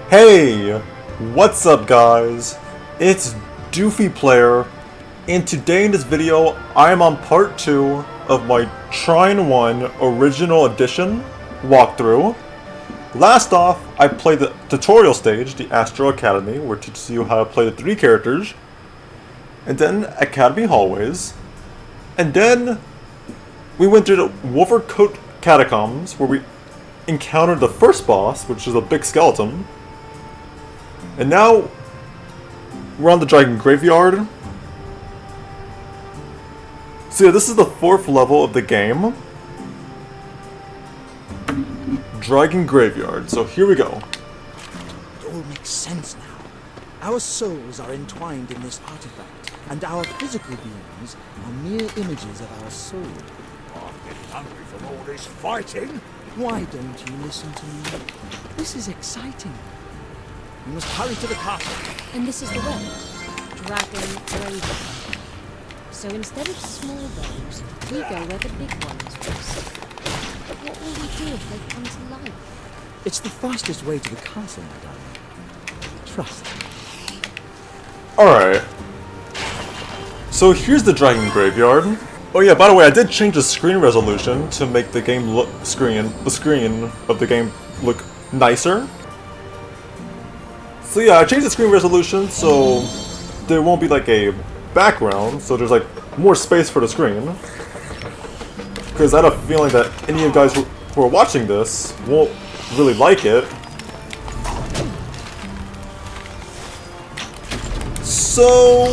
Hey, what's up guys? It's Doofy Player, and today in this video I am on part 2 of my Trine 1 Original Edition walkthrough. Last off, I played the tutorial stage, the Astro Academy, where it teaches you how to play the 3 characters, and then Academy Hallways, and then we went through the Wolvercoat Catacombs, where we encountered the first boss, which is a big skeleton. And now, we're on the Dragon Graveyard. So yeah, this is the 4th level of the game. Dragon Graveyard, so here we go. It all makes sense now. Our souls are entwined in this artifact, and our physical beings are mere images of our soul. I'm getting hungry from all this fighting. Why don't you listen to me? This is exciting. We must hurry to the castle. And this is the way. Dragon Graveyard. So instead of small bones, we go where the big ones rest. But what will we do if they come to life? It's the fastest way to the castle, my darling. Trust me. Alright. So here's the Dragon Graveyard. Oh yeah, by the way, I did change the screen resolution to make the game look the screen of the game look nicer. So yeah, I changed the screen resolution so there won't be like a background, so there's like more space for the screen. Because I had a feeling that any of you guys who are watching this won't really like it. So,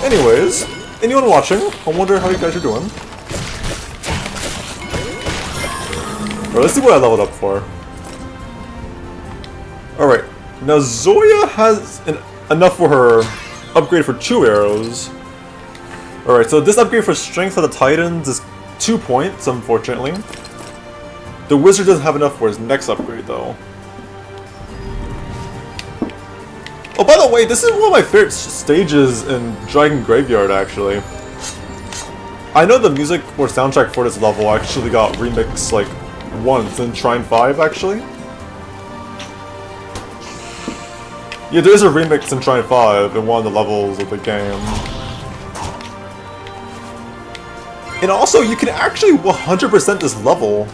anyways, anyone watching, I wonder how you guys are doing. Alright, let's see what I leveled up for. Alright, now Zoya has enough for her upgrade for 2 arrows. Alright, so this upgrade for Strength of the Titans is 2 points, unfortunately. The Wizard doesn't have enough for his next upgrade, though. Oh, by the way, this is one of my favorite stages in Dragon Graveyard, actually. I know the music or soundtrack for this level actually got remixed, like, once in Trine 5, actually. Yeah, there is a remix in Trine 5 in one of the levels of the game. And also, you can actually 100% this level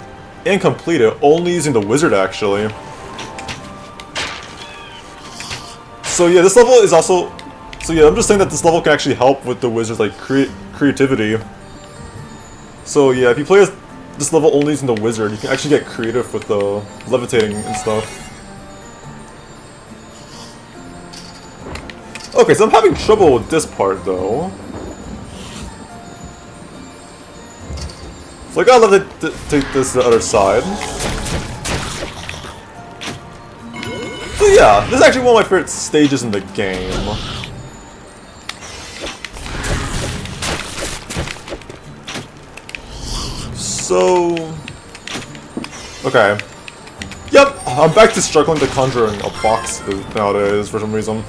and complete it only using the wizard, actually. So yeah, this level is also... So yeah, I'm just saying that this level can actually help with the wizard's like creativity. So yeah, if you play this level only using the wizard, you can actually get creative with the levitating and stuff. Okay, so I'm having trouble with this part, though. So I gotta take this to the other side. So yeah, this is actually one of my favorite stages in the game. So... Okay. Yep, I'm back to struggling to conjuring a box nowadays for some reason.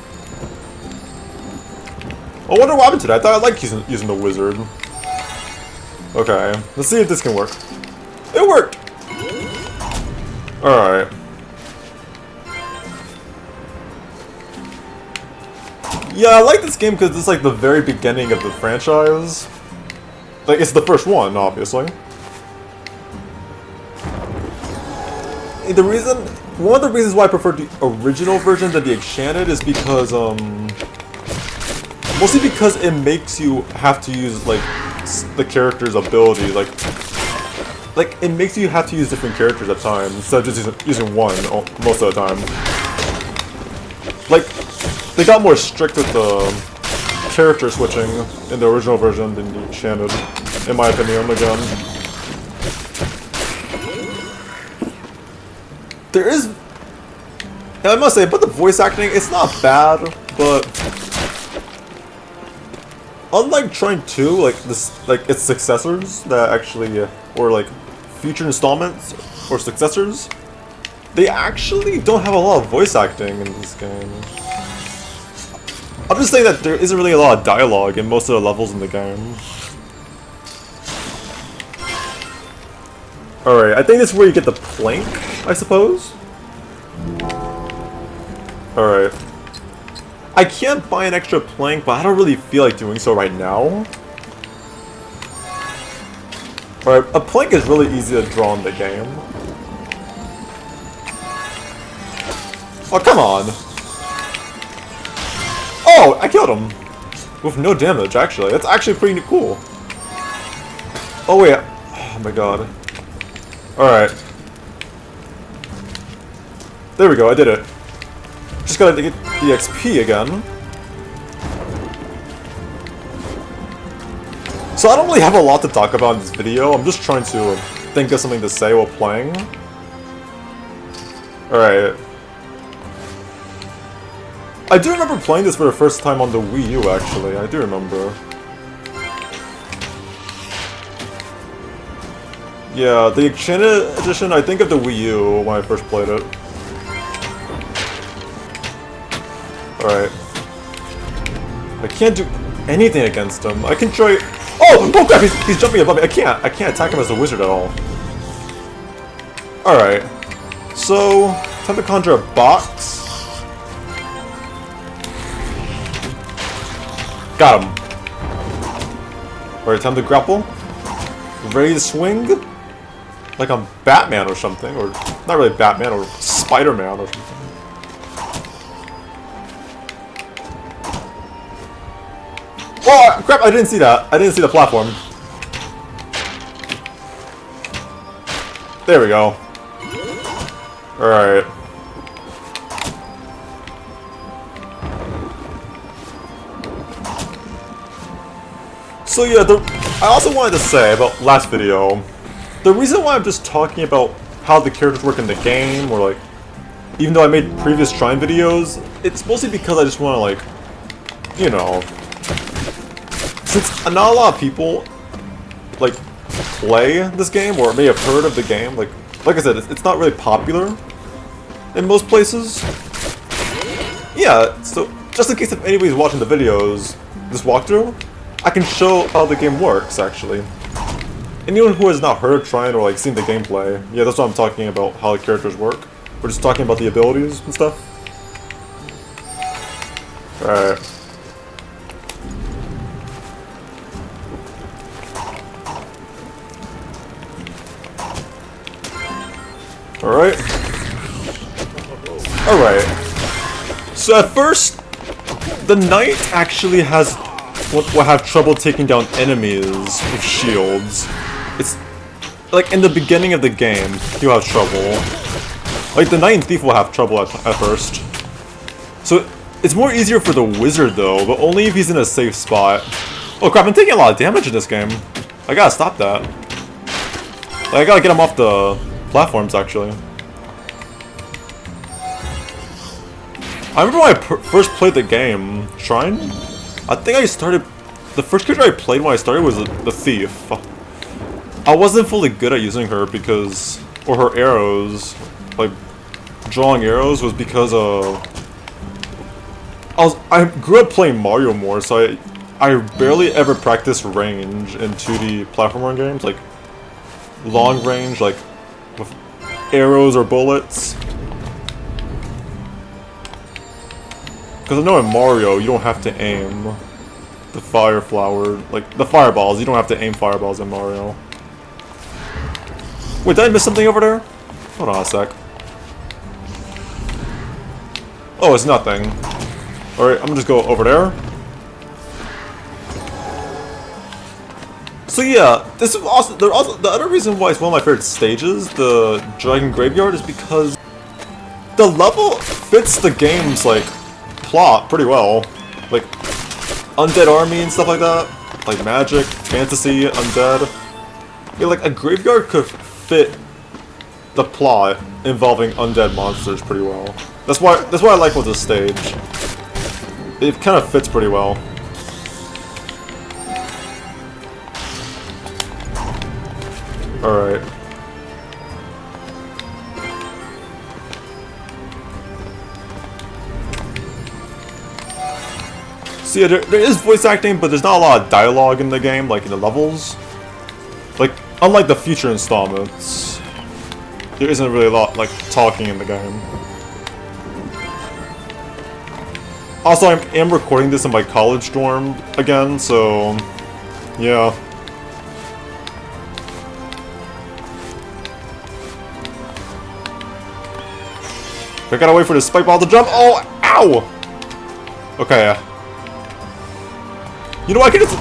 I wonder what happened to that. I thought I liked using the wizard. Okay, let's see if this can work. It worked! Alright. Yeah, I like this game because it's like the very beginning of the franchise. Like, it's the first one, obviously. One of the reasons why I prefer the original version than the Enchanted is because, mostly because it makes you have to use, like, the character's ability, like, it makes you have to use different characters at times, instead of just using one most of the time. Like, they got more strict with the character switching in the original version than the Enchanted, in my opinion, again. There is... And I must say, but the voice acting, it's not bad, but... Unlike Trine 2, like its successors that actually, or like future installments or successors, they actually don't have a lot of voice acting in this game. I'm just saying that there isn't really a lot of dialogue in most of the levels in the game. Alright, I think this is where you get the plank, I suppose. Alright. I can't buy an extra plank, but I don't really feel like doing so right now. Alright, a plank is really easy to draw in the game. Oh, come on! Oh, I killed him! With no damage, actually. That's actually pretty cool. Oh, wait. Oh, my god. Alright. There we go, I did it. Just gotta get the XP again. So I don't really have a lot to talk about in this video. I'm just trying to think of something to say while playing. Alright. I do remember playing this for the first time on the Wii U, actually. I do remember. Yeah, the Extended Edition, I think of the Wii U when I first played it. Alright. I can't do anything against him. I can try... Oh! Oh crap! He's jumping above me. I can't attack him as a wizard at all. Alright. So, time to conjure a box. Got him. Alright, time to grapple. Ready to swing? Like I'm Batman or something. Or, not really Batman, or Spider-Man or something. Oh, crap, I didn't see that. I didn't see the platform. There we go. Alright. So yeah, I also wanted to say about last video, the reason why I'm just talking about how the characters work in the game, or like, even though I made previous Trine videos, it's mostly because I just want to like, you know, since not a lot of people, like, play this game, or may have heard of the game, like I said, it's not really popular in most places. Yeah, so just in case if anybody's watching the videos, this walkthrough, I can show how the game works, actually. Anyone who has not heard Trine or like seen the gameplay, yeah, that's what I'm talking about, how the characters work. We're just talking about the abilities and stuff. Alright. Alright. Alright. So at first, the knight actually will have trouble taking down enemies with shields. It's like in the beginning of the game, he'll have trouble. Like the knight and thief will have trouble at first. So it's more easier for the wizard though, but only if he's in a safe spot. Oh crap, I'm taking a lot of damage in this game. I gotta stop that. Like, I gotta get him off the platforms, actually. I remember when I first played the game, Trine? I think I started... The first character I played when I started was the thief. I wasn't fully good at using her because... Or her arrows. Like, drawing arrows was because of... I grew up playing Mario more, so I barely ever practiced range in 2D platformer games. Like, long range, like... with arrows or bullets. Because I know in Mario, you don't have to aim the fire flower, like the fireballs, you don't have to aim fireballs in Mario. Wait, did I miss something over there? Hold on a sec. Oh, it's nothing. Alright, I'm gonna just go over there. So yeah, this is also, the other reason why it's one of my favorite stages, the Dragon Graveyard, is because the level fits the game's like plot pretty well. Like undead army and stuff like that, like magic, fantasy, undead. Yeah, like a graveyard could fit the plot involving undead monsters pretty well. That's why I like with this stage. It kind of fits pretty well. Alright. So yeah, there is voice acting, but there's not a lot of dialogue in the game, like in the levels. Like, unlike the future installments, there isn't really a lot, like, talking in the game. Also, I am recording this in my college dorm again, so yeah. I gotta wait for this spike ball to jump. Oh, ow! Okay. You know, I could just.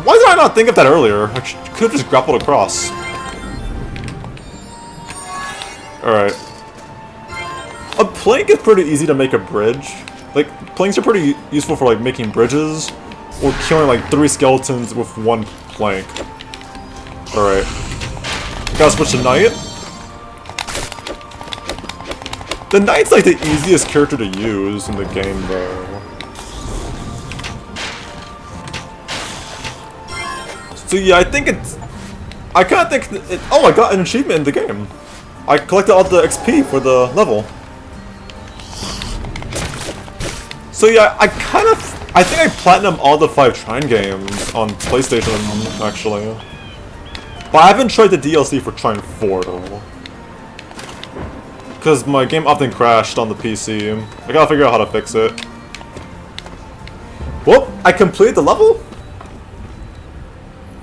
Why did I not think of that earlier? I could have just grappled across. Alright. A plank is pretty easy to make a bridge. Like, planks are pretty useful for, like, making bridges, or killing, like, 3 skeletons with 1 plank. Alright. Gotta switch to Knight. The Knight's, like, the easiest character to use in the game, though. So, yeah, I think it's... I kinda think... oh, I got an achievement in the game. I collected all the XP for the level. So yeah, I think I platinum all the 5 Trine games on PlayStation, actually. But I haven't tried the DLC for Trine 4, though. Because my game often crashed on the PC. I gotta figure out how to fix it. Well, I completed the level?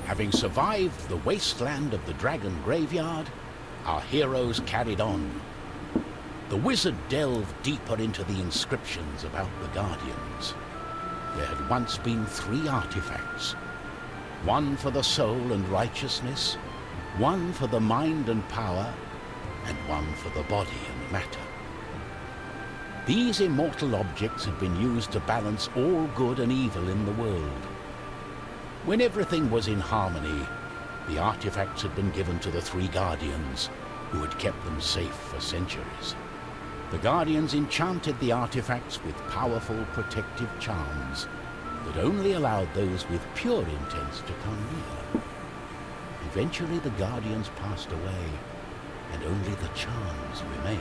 Having survived the wasteland of the Dragon Graveyard, our heroes carried on. The wizard delved deeper into the inscriptions about the Guardians. There had once been 3 artifacts. One for the soul and righteousness, one for the mind and power, and one for the body and matter. These immortal objects had been used to balance all good and evil in the world. When everything was in harmony, the artifacts had been given to the 3 Guardians, who had kept them safe for centuries. The Guardians enchanted the artifacts with powerful protective charms that only allowed those with pure intents to come near. Eventually the Guardians passed away, and only the charms remained.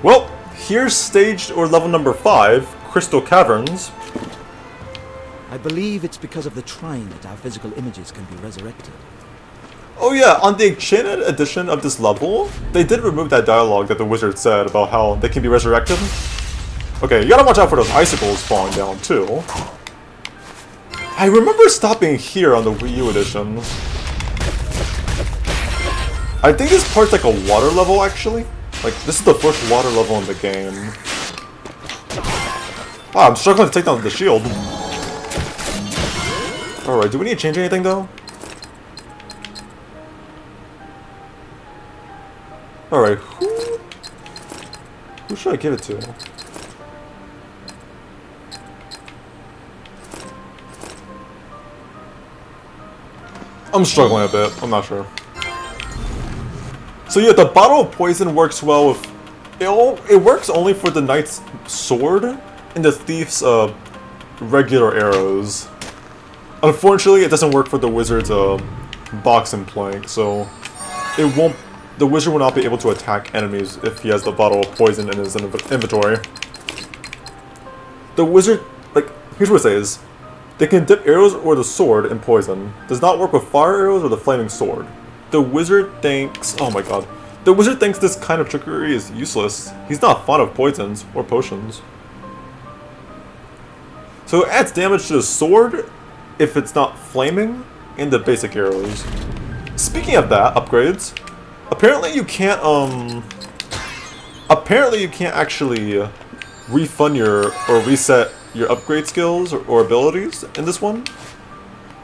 Well, here's stage or level number 5, Crystal Caverns. I believe it's because of the Trine that our physical images can be resurrected. Oh yeah, on the Enchanted edition of this level, they did remove that dialogue that the wizard said about how they can be resurrected. Okay, you gotta watch out for those icicles falling down too. I remember stopping here on the Wii U edition. I think this part's like a water level actually. Like, this is the first water level in the game. Wow, I'm struggling to take down the shield. Alright, do we need to change anything though? Alright, who should I give it to? I'm struggling a bit, I'm not sure. So yeah, the bottle of poison works well with... It works only for the knight's sword and the thief's regular arrows. Unfortunately, it doesn't work for the wizard's box and plank, so it won't. The wizard will not be able to attack enemies if he has the bottle of poison in his inventory. The wizard, like, here's what it says: they can dip arrows or the sword in poison. Does not work with fire arrows or the flaming sword. The wizard thinks, oh my god, the wizard thinks this kind of trickery is useless. He's not fond of poisons or potions. So it adds damage to the sword if it's not flaming, and the basic arrows. Speaking of that, upgrades. Apparently you can't actually refund or reset your upgrade skills or abilities in this one.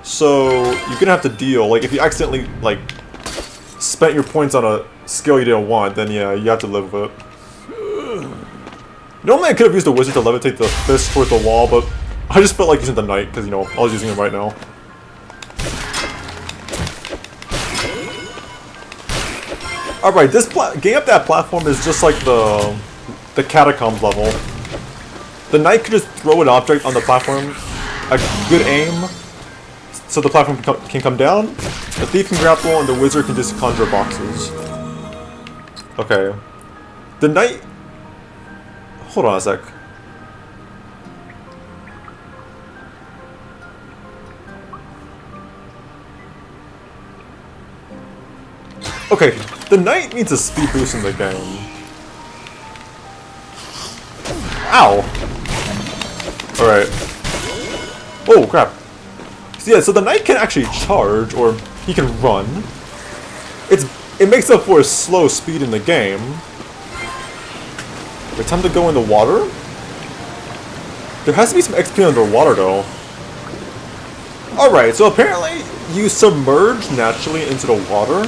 So you're gonna have to deal, like if you accidentally like spent your points on a skill you didn't want, then yeah, you have to live with it. Normally I could have used the wizard to levitate the fist towards the wall, but I just felt like using the knight because, you know, I was using it right now. Alright, this getting up that platform is just like the catacombs level. The knight could just throw an object on the platform, a good aim, so the platform can come down, the thief can grapple, and the wizard can just conjure boxes. Okay. The knight... Hold on a sec. Okay, the knight needs a speed boost in the game. Ow! Alright. Oh, crap. So yeah, so the knight can actually charge, or he can run. It makes up for his slow speed in the game. Wait, time to go in the water? There has to be some XP underwater, though. Alright, so apparently you submerge naturally into the water.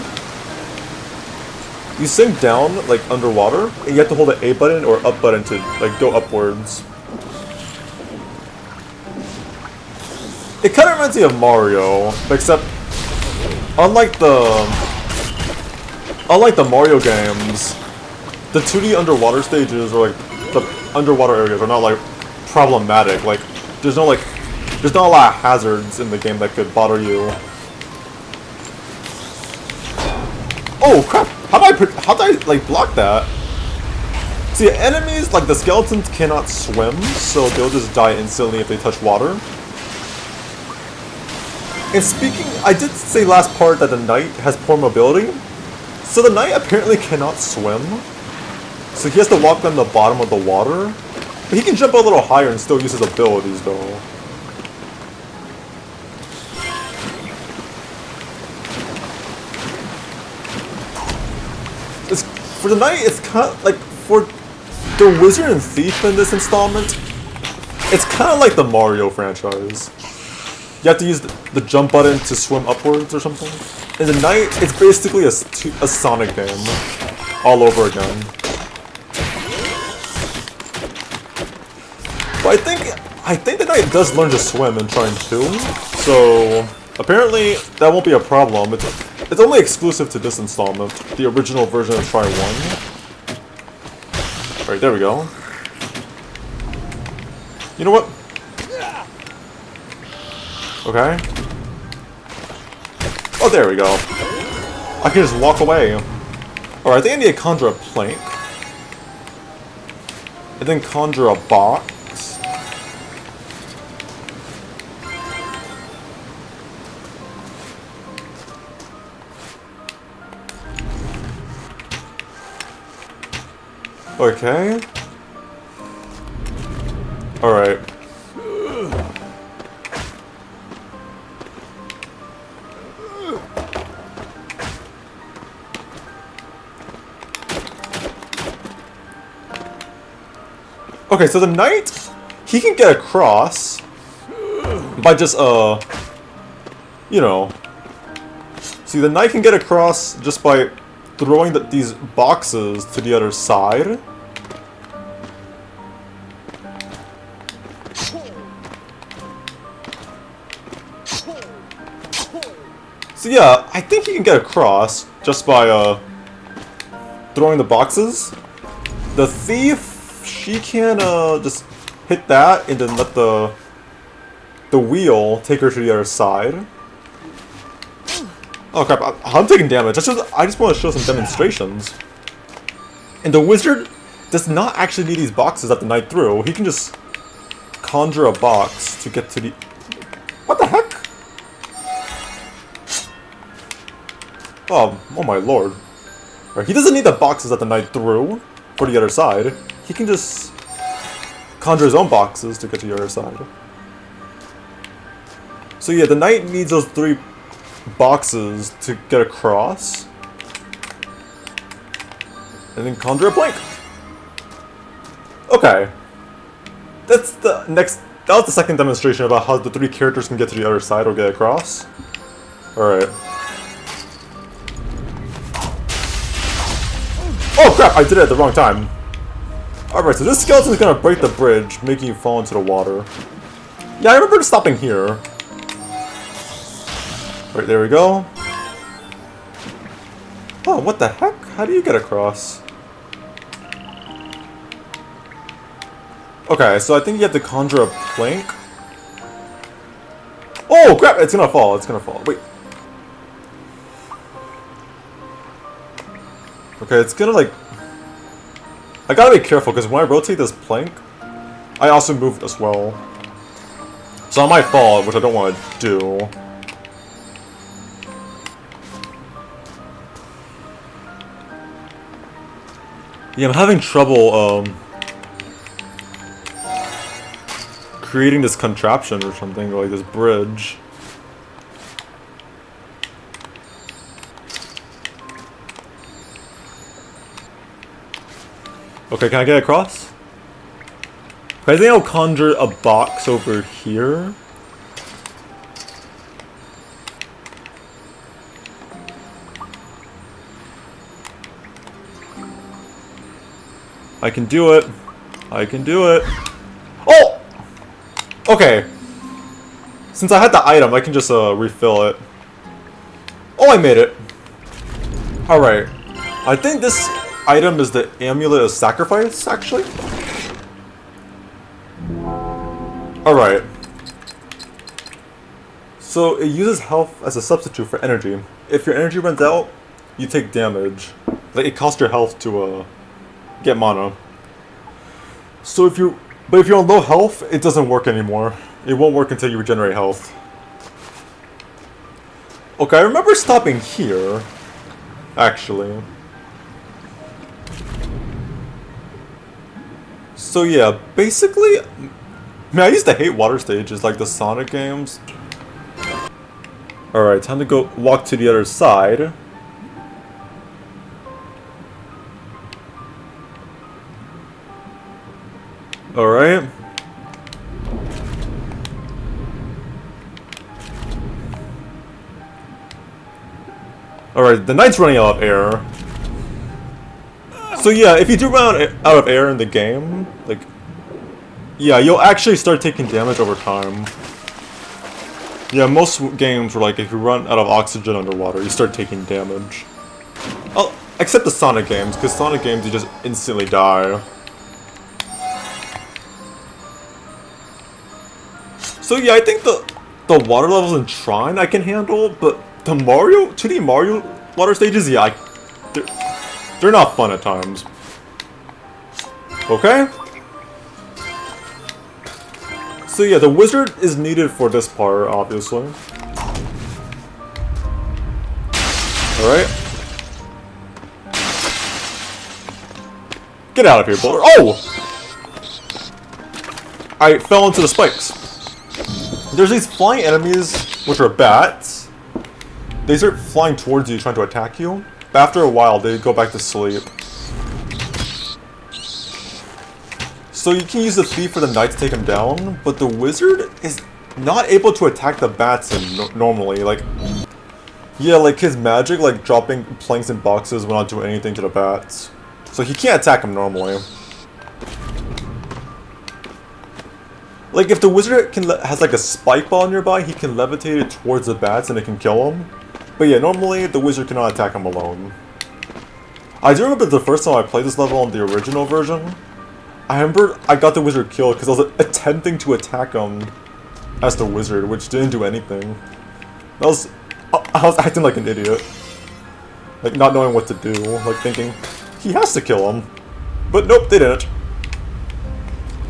You sink down, like, underwater, and you have to hold the A button or up button to, like, go upwards. It kind of reminds me of Mario, except unlike the Mario games, the 2D underwater stages or like the underwater areas are not like problematic. Like there's not a lot of hazards in the game that could bother you. Oh crap! How did I like block that? See, enemies like the skeletons cannot swim, so they'll just die instantly if they touch water. And speaking, I did say last part that the knight has poor mobility. So the knight apparently cannot swim. So he has to walk on the bottom of the water. But he can jump a little higher and still use his abilities though. For the knight, it's kind of like, for the wizard and thief in this installment, it's kind of like the Mario franchise. You have to use the jump button to swim upwards or something. In the knight, it's basically a Sonic game all over again. But I think the knight does learn to swim in Trine 2, so apparently that won't be a problem. It's only exclusive to this installment, the original version of Trine 1. Alright, there we go. You know what? Okay. Oh, there we go. I can just walk away. Alright, I think I need to conjure a plank. And then conjure a box. Okay. Alright. Okay, so the knight, he can get across by just, you know. See, the knight can get across just by throwing these boxes to the other side. So yeah, I think he can get across just by, throwing the boxes. The thief, she can just hit that and then let the wheel take her to the other side. Oh crap, I'm taking damage. I just want to show some demonstrations. And the wizard does not actually need these boxes that the knight threw. He can just conjure a box to get to the... What the heck? Oh my lord. Right, he doesn't need the boxes that the knight threw for the other side. He can just conjure his own boxes to get to the other side. So yeah, the knight needs those 3 boxes to get across. And then conjure a plank. Okay. That's the next... That was the second demonstration about how the 3 characters can get to the other side or get across. Alright. Oh crap, I did it at the wrong time. Alright, so this skeleton is gonna break the bridge, making you fall into the water. Yeah, I remember stopping here. Right, there we go. Oh, what the heck? How do you get across? Okay, so I think you have to conjure a plank. Oh, crap! It's gonna fall, it's gonna fall. Wait. Okay, it's gonna like... I gotta be careful, because when I rotate this plank, I also move as well. So I might fall, which I don't want to do. Yeah, I'm having trouble, creating this contraption or something, like this bridge. Okay, can I get across? I think I'll conjure a box over here. I can do it. I can do it. Oh! Okay. Since I had the item, I can just refill it. Oh, I made it. Alright. I think this item is the Amulet of Sacrifice, actually. Alright. So, it uses health as a substitute for energy. If your energy runs out, you take damage. Like, it costs your health to, get mana. So if you're on low health, it doesn't work anymore. It won't work until you regenerate health. Okay, I remember stopping here, actually. So yeah, basically, man, I used to hate water stages like the Sonic games. Alright, time to go walk to the other side. Alright. Alright, the knight's running out of air. So yeah, if you do run out of air in the game, like, yeah, you'll actually start taking damage over time. Yeah, most games were like, if you run out of oxygen underwater, you start taking damage. Oh, except the Sonic games, because Sonic games you just instantly die. So yeah, I think the water levels in Trine I can handle, but the 2D Mario water stages, yeah, they're not fun at times. Okay? So yeah, the wizard is needed for this part, obviously. Alright. Get out of here, boulder. Oh! I fell into the spikes. There's these flying enemies, which are bats. They start flying towards you, trying to attack you. But after a while, they go back to sleep. So you can use the thief for the knight to take him down, but the wizard is not able to attack the bats normally. Like, yeah, like his magic, like dropping planks and boxes will not do anything to the bats. So he can't attack him normally. Like, if the wizard has like a spike ball nearby, he can levitate it towards the bats and it can kill him. But yeah, normally the wizard cannot attack him alone. I do remember the first time I played this level on the original version. I remember I got the wizard killed because I was attempting to attack him as the wizard, which didn't do anything. I was acting like an idiot. Like, not knowing what to do. Like, thinking, he has to kill him. But nope, they didn't.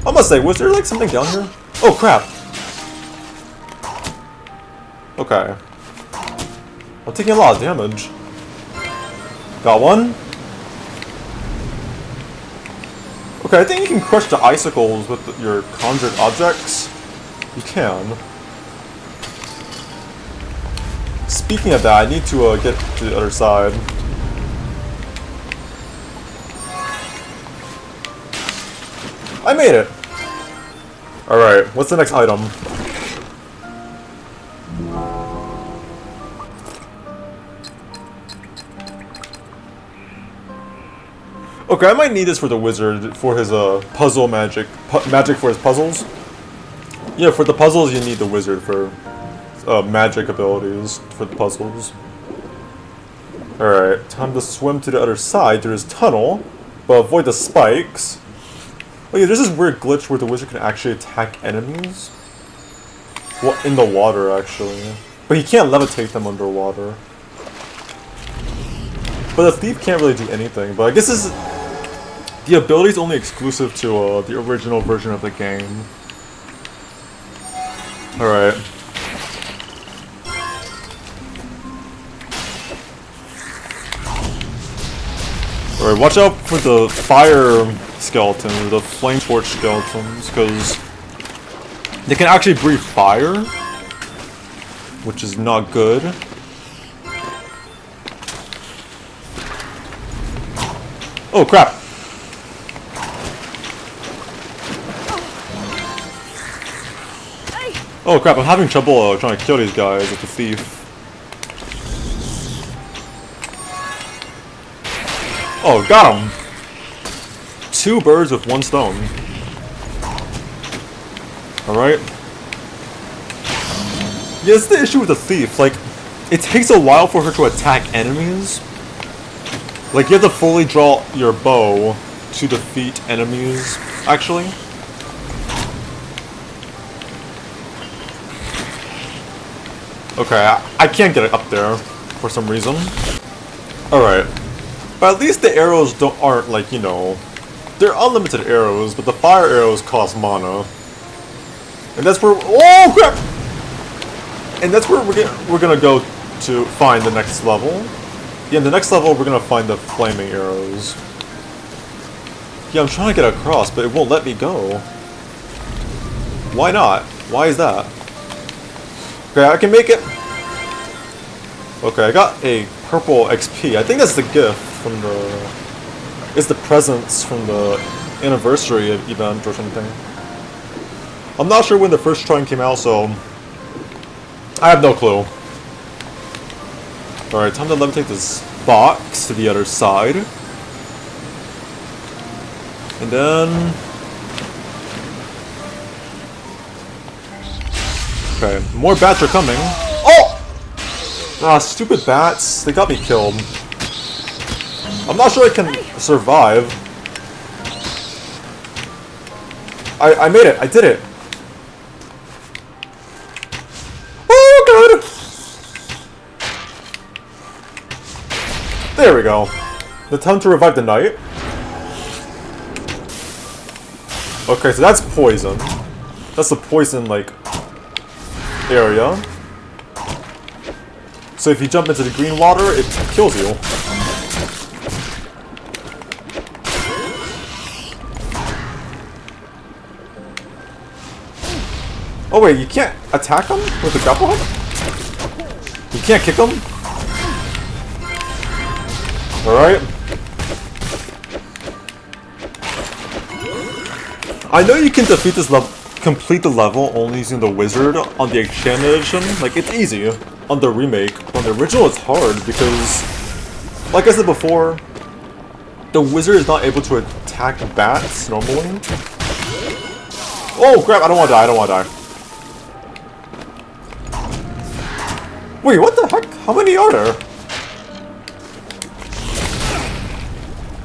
I must say, was there like something down here? Oh crap! Okay. I'm taking a lot of damage. Got one. Okay, I think you can crush the icicles with your conjured objects. You can. Speaking of that, I need to get to the other side. I made it! Alright, what's the next item? Okay, I might need this for the wizard, for his puzzle magic. Magic for his puzzles. Yeah, for the puzzles you need the wizard for magic abilities for the puzzles. Alright, time to swim to the other side through this tunnel, but avoid the spikes. Oh yeah, there's this weird glitch where the wizard can actually attack enemies. Well, in the water, actually. But he can't levitate them underwater. But the thief can't really do anything, but I guess this is... The ability's only exclusive to the original version of the game. Alright. Alright, watch out for the fire skeletons, the flame torch skeletons, because They can actually breathe fire, which is not good. Oh crap! Oh crap, I'm having trouble trying to kill these guys with the thief. Oh, got him! 2 birds with 1 stone. Alright. Yeah, that's the issue with the thief. Like, it takes a while for her to attack enemies. Like, you have to fully draw your bow to defeat enemies, actually. Okay, I can't get it up there for some reason. Alright. But at least the arrows aren't like, you know, they're unlimited arrows, but the fire arrows cost mana. And that's where, oh crap! And that's where we're gonna go to find the next level. Yeah, in the next level we're gonna find the flaming arrows. Yeah, I'm trying to get across, but it won't let me go. Why not? Why is that? Okay, I can make it. Okay, I got a purple XP. I think that's the gift from the... It's the presents from the anniversary event or something. I'm not sure when the first Trine came out, so... I have no clue. Alright, time to levitate this box to the other side. And then... Okay, more bats are coming. Oh! Ah, stupid bats. They got me killed. I'm not sure I can survive. I made it. I did it. Oh, God! There we go. The time to revive the knight. Okay, so that's poison. That's the poison, like, area. So if you jump into the green water, it kills you. Oh wait, you can't attack them with the grapple hook? You can't kick them? Alright. I know you can defeat this level, complete the level only using the wizard on the extended edition. Like, it's easy on the remake. On the original, it's hard because, like I said before, the wizard is not able to attack bats normally. Oh crap, I don't want to die, I don't want to die. Wait, what the heck? How many are there?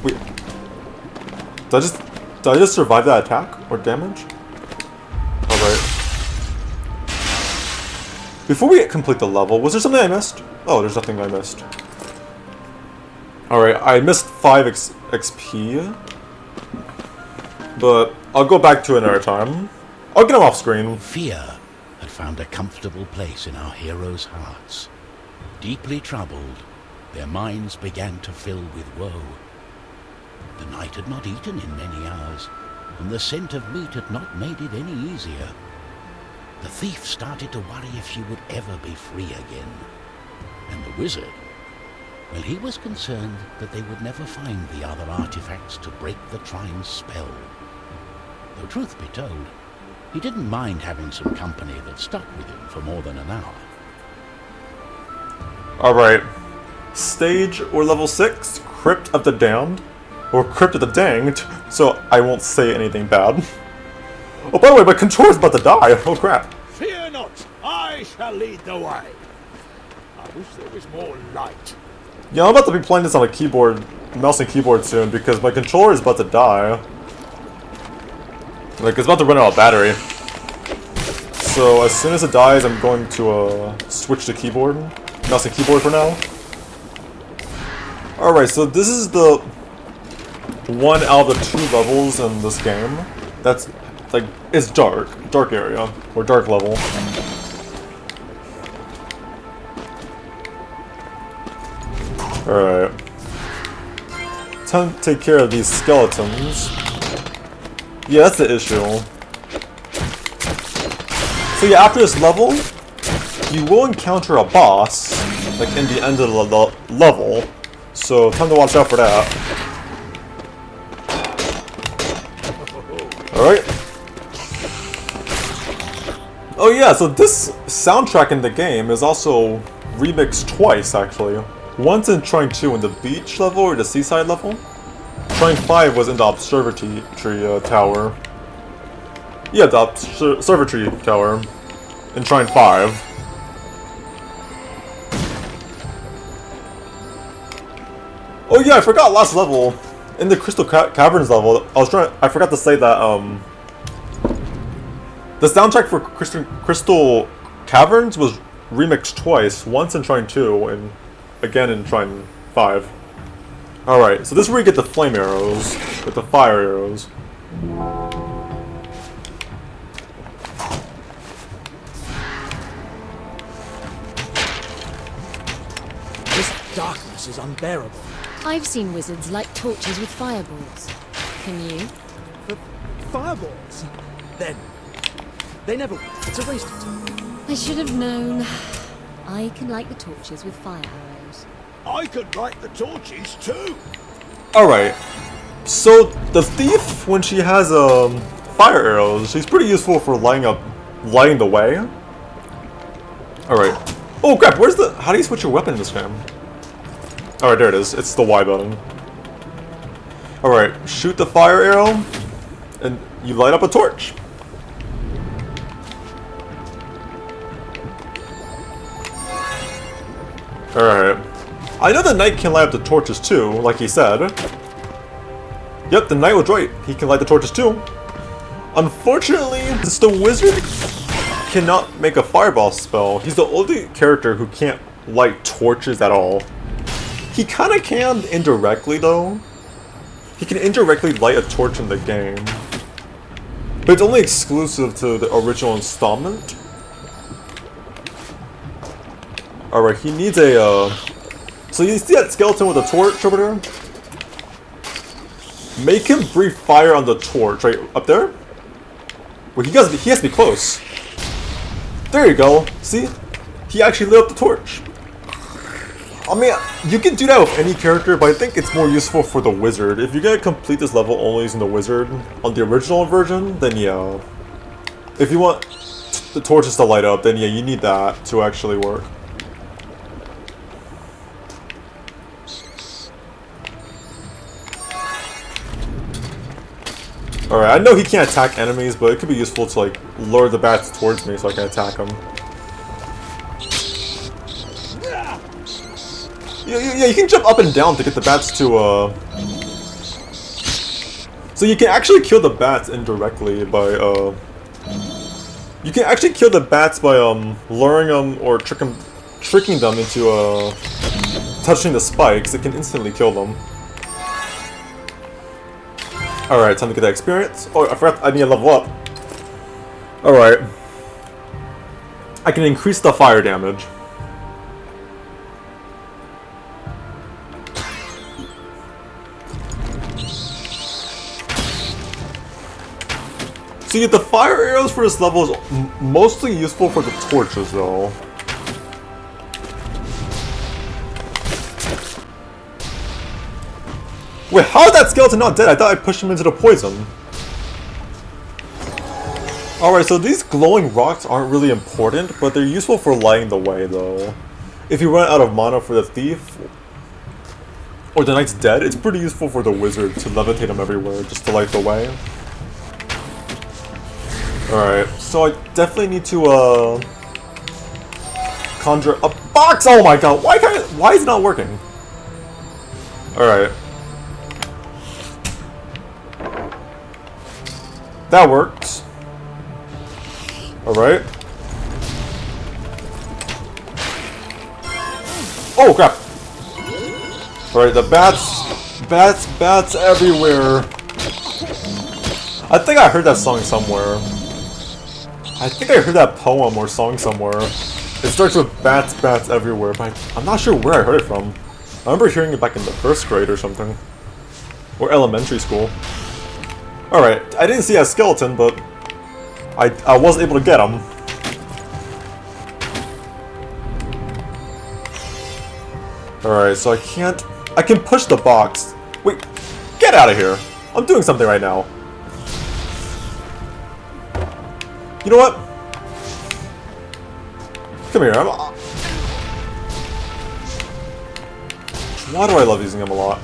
Wait. Did I just survive that attack? Or damage? Alright. Before we complete the level, was there something I missed? Oh, there's nothing I missed. Alright, I missed 5 XP. But I'll go back to it another time. I'll get him off screen. Fear had found a comfortable place in our heroes' hearts. Deeply troubled, their minds began to fill with woe. The knight had not eaten in many hours, and the scent of meat had not made it any easier. The thief started to worry if she would ever be free again. And the wizard, well, he was concerned that they would never find the other artifacts to break the Trine's spell. Though truth be told, he didn't mind having some company that stuck with him for more than an hour. Alright. Stage or level 6, Crypt of the Damned. Or Crypt of the Danged, so I won't say anything bad. Oh, by the way, my controller's about to die. Oh, crap. Fear not, I shall lead the way. I wish there was more light. Yeah, I'm about to be playing this on a keyboard, mouse and keyboard soon, because my controller is about to die. Like, it's about to run out of battery. So, as soon as it dies, I'm going to, switch to keyboard. Mouse and keyboard for now. Alright, so this is the one out of the 2 levels in this game. That's, like, it's dark. Dark area. Or dark level. Alright. Time to take care of these skeletons. Yeah, that's the issue. So yeah, after this level, you will encounter a boss, like in the end of the level. So time to watch out for that. Alright. Oh yeah, so this soundtrack in the game is also remixed twice, actually. Once in Trine 2 in the beach level, or the seaside level. Trine 5 was in the observatory tower. Yeah, the observatory tower in Trine 5. Oh yeah, I forgot last level. In the Crystal Caverns level, I forgot to say that, the soundtrack for Crystal Caverns was remixed twice, once in Trine 2 and again in Trine 5. Alright, so this is where you get the flame arrows, with the fire arrows. This darkness is unbearable. I've seen wizards light torches with fireballs. Can you? Fireballs? Then they never work. It's a waste of time. I should have known. I can light the torches with fire arrows. I could light the torches too. Alright, so the thief, when she has fire arrows, she's pretty useful for lighting the way. Alright. Oh crap, how do you switch your weapon in this game? Alright, there it is. It's the Y button. Alright, shoot the fire arrow, and you light up a torch. Alright. I know the knight can light up the torches too, like he said. Yep, the knight was right. He can light the torches too. Unfortunately, since the wizard cannot make a fireball spell, he's the only character who can't light torches at all. He kinda can indirectly though. He can indirectly light a torch in the game. But it's only exclusive to the original installment. Alright, he needs a, so you see that skeleton with a torch over there? Make him breathe fire on the torch, right up there? Well, he has to be close. There you go, see? He actually lit up the torch. I mean, you can do that with any character, but I think it's more useful for the wizard. If you're gonna complete this level only using the wizard on the original version, then yeah. If you want the torches to light up, then yeah, you need that to actually work. Alright, I know he can't attack enemies, but it could be useful to like lure the bats towards me so I can attack them. Yeah, you can jump up and down to get the bats to, so you can actually kill the bats indirectly by, you can actually kill the bats by, luring them or tricking them into, touching the spikes. It can instantly kill them. Alright, time to get that experience. Oh, I forgot I need to level up. Alright. I can increase the fire damage. See, the fire arrows for this level is mostly useful for the torches, though. Wait, how is that skeleton not dead? I thought I pushed him into the poison. Alright, so these glowing rocks aren't really important, but they're useful for lighting the way, though. If you run out of mana for the thief, or the knight's dead, it's pretty useful for the wizard to levitate him everywhere, just to light the way. Alright, so I definitely need to, conjure a box! Oh my god, why is it not working? Alright. That works. Alright. Oh crap! Alright, the bats everywhere. I think I heard that song somewhere. I think I heard that poem or song somewhere. It starts with bats everywhere, but I'm not sure where I heard it from. I remember hearing it back in the 1st grade or something. Or elementary school. Alright, I didn't see a skeleton, but I was able to get him. Alright, so I can push the box. Wait, get out of here. I'm doing something right now. You know what? Come here. Why do I love using him a lot?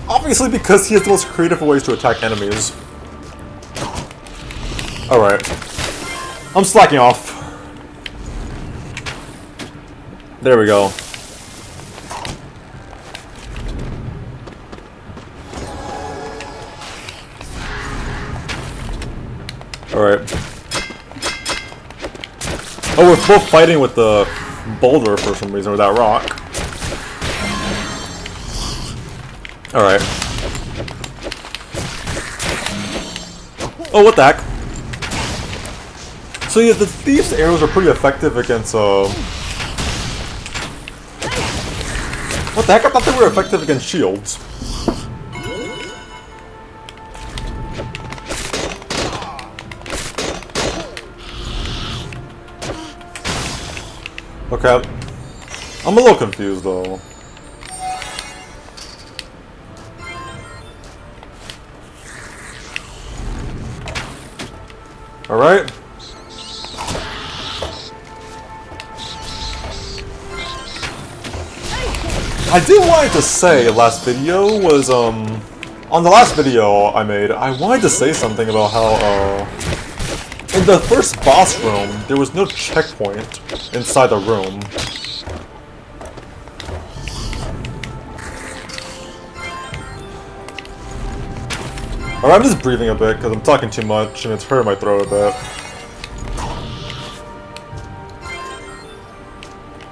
Obviously because he has the most creative ways to attack enemies. Alright. I'm slacking off. There we go. Alright. Oh, we're both fighting with the boulder for some reason, or that rock. Alright. Oh, what the heck? So yeah, the Thief's arrows are pretty effective against, what the heck? I thought they were effective against shields. Okay. I'm a little confused, though. Alright. I did want to say last video was, on the last video I made, I wanted to say something about how, in the first boss room, there was no checkpoint inside the room. Alright, I'm just breathing a bit because I'm talking too much and it's hurting my throat a bit.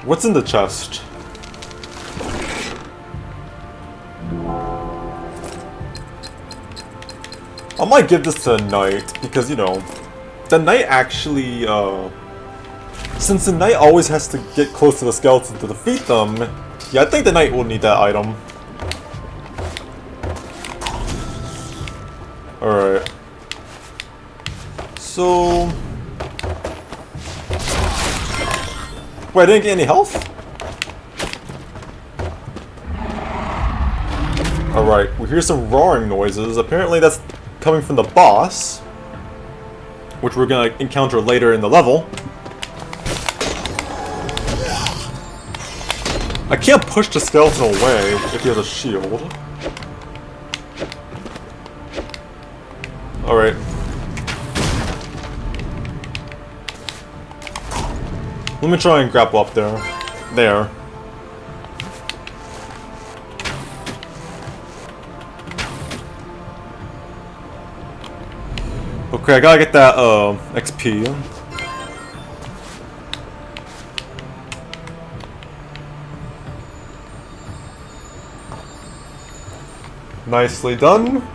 What's in the chest? I might give this to a knight because, you know, the knight actually, since the knight always has to get close to the skeleton to defeat them, yeah, I think the knight will need that item. Alright. So... Wait, I didn't get any health? Alright, we hear some roaring noises. Apparently that's coming from the boss, which we're gonna encounter later in the level. I can't push the skeleton away if he has a shield. Alright. Let me try and grapple up there. There. Okay, I gotta get that, XP. Nicely done.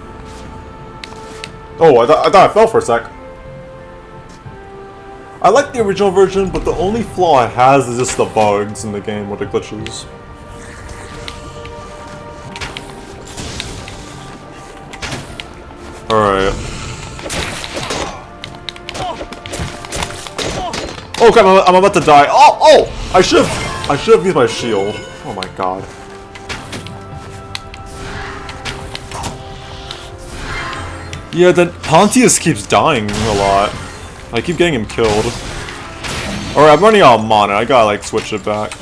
Oh, I thought I fell for a sec. I like the original version, but the only flaw it has is just the bugs in the game with the glitches. Alright. Oh crap, I'm about to die. Oh! I should have used my shield. Oh my god. Yeah, then Pontius keeps dying a lot. I keep getting him killed. Alright, I'm running out of mana. I gotta like switch it back.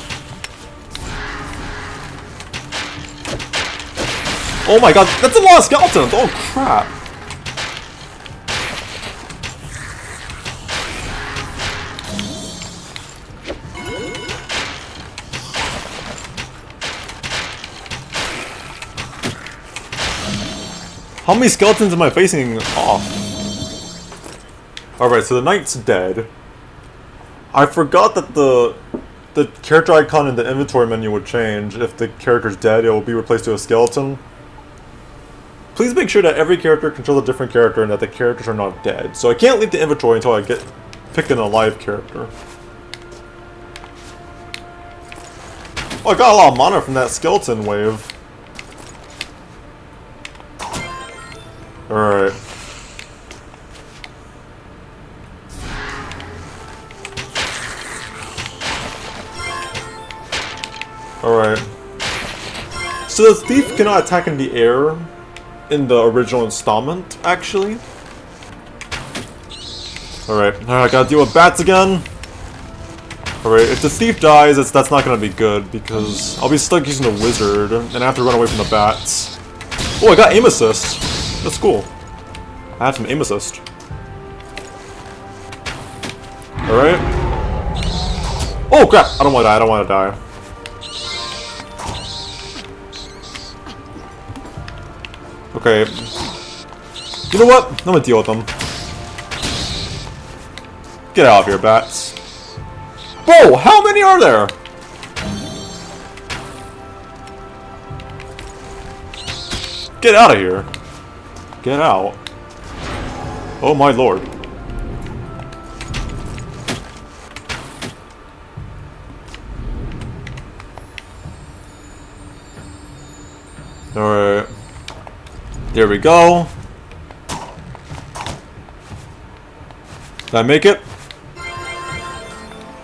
Oh my god, that's a lot of skeletons! Oh crap. How many skeletons am I facing off? Alright, so the knight's dead. I forgot that the character icon in the inventory menu would change. If the character's dead, it will be replaced with a skeleton. Please make sure that every character controls a different character and that the characters are not dead. So I can't leave the inventory until I pick an alive character. Oh, I got a lot of mana from that skeleton wave. Alright. Alright. So the thief cannot attack in the air in the original installment, actually. Alright, I gotta deal with bats again. Alright, if the thief dies, that's not gonna be good, because I'll be stuck using the wizard, and I have to run away from the bats. Oh, I got aim assist. That's cool. I have some aim assist. Alright. Oh crap! I don't wanna die, I don't wanna die. Okay. You know what? I'm gonna deal with them. Get out of here, bats. Whoa! How many are there? Get out of here. Get out. Oh my lord. Alright. There we go. Did I make it?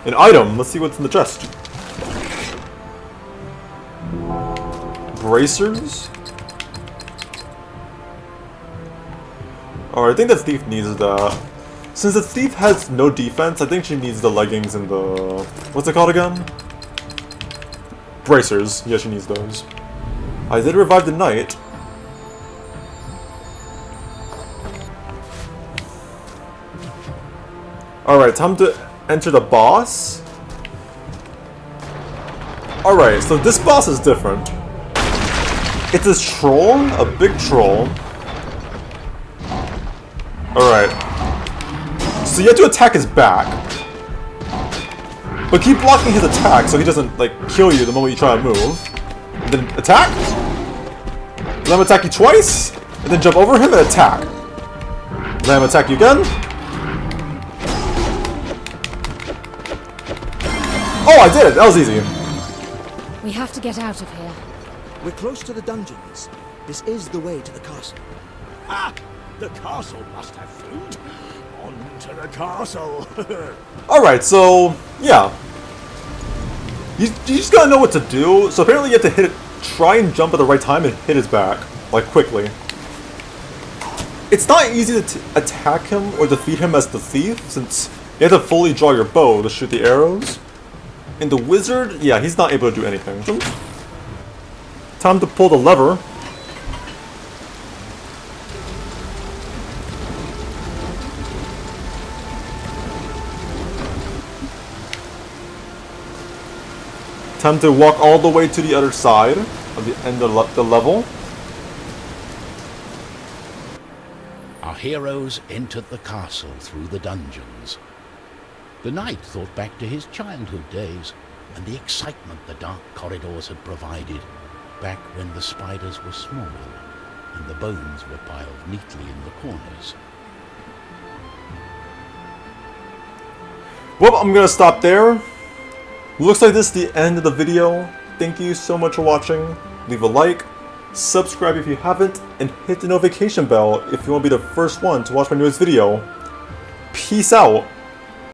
An item. Let's see what's in the chest. Bracers? Alright, I think the thief needs that. Since the thief has no defense, I think she needs the leggings and the... What's it called again? Bracers. Yeah, she needs those. I did revive the knight. Alright, time to enter the boss. Alright, so this boss is different. It's a troll, a big troll. Alright. So you have to attack his back. But keep blocking his attack so he doesn't, like, kill you the moment you try to move. And then attack. Let him attack you twice. And then jump over him and attack. Let him attack you again. Oh, I did it! That was easy. We have to get out of here. We're close to the dungeons. This is the way to the castle. Ah! The castle must have food. On to the castle. Alright, so, yeah. You just gotta know what to do. So apparently you have to hit it, try and jump at the right time and hit his back. Like, quickly. It's not easy to attack him or defeat him as the thief, since you have to fully draw your bow to shoot the arrows. And the wizard, yeah, he's not able to do anything. Time to pull the lever. Time to walk all the way to the other side of the end of the level. Our heroes entered the castle through the dungeons. The knight thought back to his childhood days and the excitement the dark corridors had provided back when the spiders were small and the bones were piled neatly in the corners. Well, I'm gonna stop there. Looks like this is the end of the video. Thank you so much for watching. Leave a like, subscribe if you haven't, and hit the notification bell if you want to be the first one to watch my newest video. Peace out.